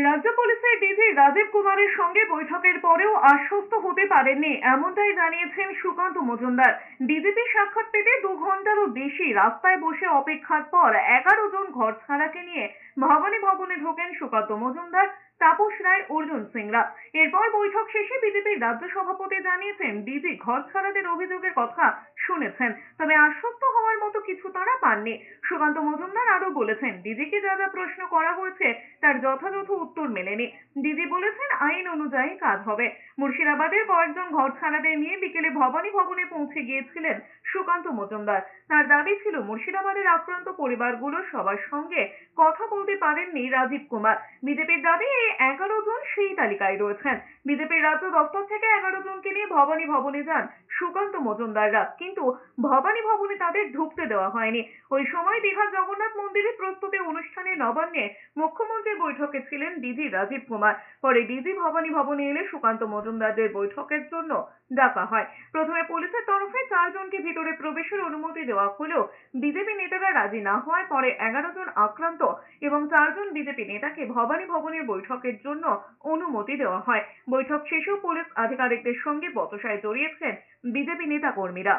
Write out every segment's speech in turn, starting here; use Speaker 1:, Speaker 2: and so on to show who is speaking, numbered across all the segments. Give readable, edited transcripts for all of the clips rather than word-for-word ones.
Speaker 1: রাজ্য পুলিশের ডিজি রাজীব কুমারের সঙ্গে বৈঠকের পরেও আশ্বস্ত হতে পারেননি, এমনটাই জানিয়েছেন সুকান্ত মজুমদার। ডিজিপি সাক্ষাৎ পেতে 2 ঘন্টারও বেশি রাস্তায় বসে অপেক্ষার পর 11 জন ঘর ছাড়াকে নিয়ে ভবানী ভবনে ঢোকেন সুকান্ত মজুমদার, তাপস রায়, অর্জুন সিংরা। এরপর বৈঠক শেষে বিজেপির রাজ্য সভাপতি জানিয়েছেন ডিজি ঘর ছাড়াদের অভিযোগের কথা শুনেছেন, তবে আশ্বস্ত হওয়ার মতো কিছু তারা পাননি। সুকান্ত মজুমদার আরো বলেছেন, ডিজিকে যা যা প্রশ্ন করা হয়েছে তার যথাযথ উত্তর মেলেনি। ডিজি বলেছেন আইন অনুযায়ী কাজ হবে। মুর্শিদাবাদের কয়েকজন ঘর ছাড়াদের নিয়ে বিকেলে ভবানী ভবনে পৌঁছে গিয়েছিলেন সুকান্ত মজুমদার। তার দাবি ছিল মুর্শিদাবাদের আক্রান্ত পরিবারগুলো সবার সঙ্গে কথা বলতে পারেননি রাজীব কুমার। বিজেপির দাবি এই 11 জন সেই তালিকায় রয়েছেন। বিজেপির রাজ্য দপ্তর থেকে 11 জনকে নিয়ে ভবানী ভবনে যান সুকান্ত মজুমদাররা, কিন্তু ভবানী ভবনে তাদের ঢুকতে দেওয়া হয়নি। ওই সময় দীঘার জগন্নাথ মন্দিরে প্রস্তুতি অনুষ্ঠানে নবান্নে মুখ্যমন্ত্রীর বৈঠকে ছিলেন ডিজি রাজীব কুমার। পরে ডিজি ভবানী ভবনে এলে সুকান্ত মজুমদারদের বৈঠকের জন্য ডাকা হয়। প্রথমে পুলিশের তরফে 4 জনকে ভিতরে প্রবেশের অনুমতি দেওয়া হলেও বিজেপি নেতারা রাজি না হওয়ায় পরে 11 জন আক্রান্ত এবং 4 জন বিজেপি নেতাকে ভবানী ভবনের বৈঠকের জন্য অনুমতি দেওয়া হয়। বৈঠক শেষেও পুলিশ আধিকারিকদের সঙ্গে বচসায় জড়িয়েছেন বিজেপি নেতা কর্মীরা।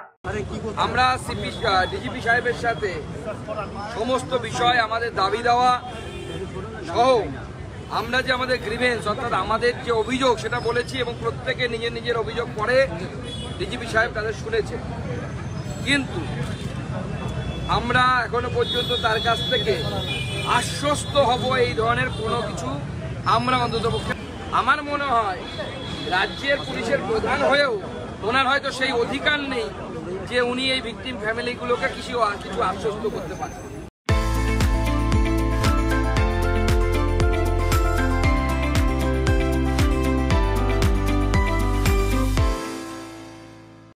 Speaker 2: আমরা ডিজিপি সাহেবের সাথে সমস্ত বিষয়, আমাদের দাবি দেওয়া সহ আমরা যে আমাদের গ্রিভেন্স অর্থাৎ আমাদের যে অভিযোগ সেটা বলেছি এবং প্রত্যেকে নিজের নিজের অভিযোগ পরে ডিজিপি সাহেব তাদের শুনেছে, কিন্তু আমরা এখনো পর্যন্ত তার কাছ থেকে আশ্বস্ত হব এই ধরনের কোনো কিছু আমরা অন্ততপক্ষে। আমার মনে হয় রাজ্যের পুলিশের প্রধান হয়েও ওনার হয়তো সেই অধিকার নেই যে উনি এই ভিকটিম ফ্যামিলিগুলোকে কিছু আশ্বস্ত করতে পারেন।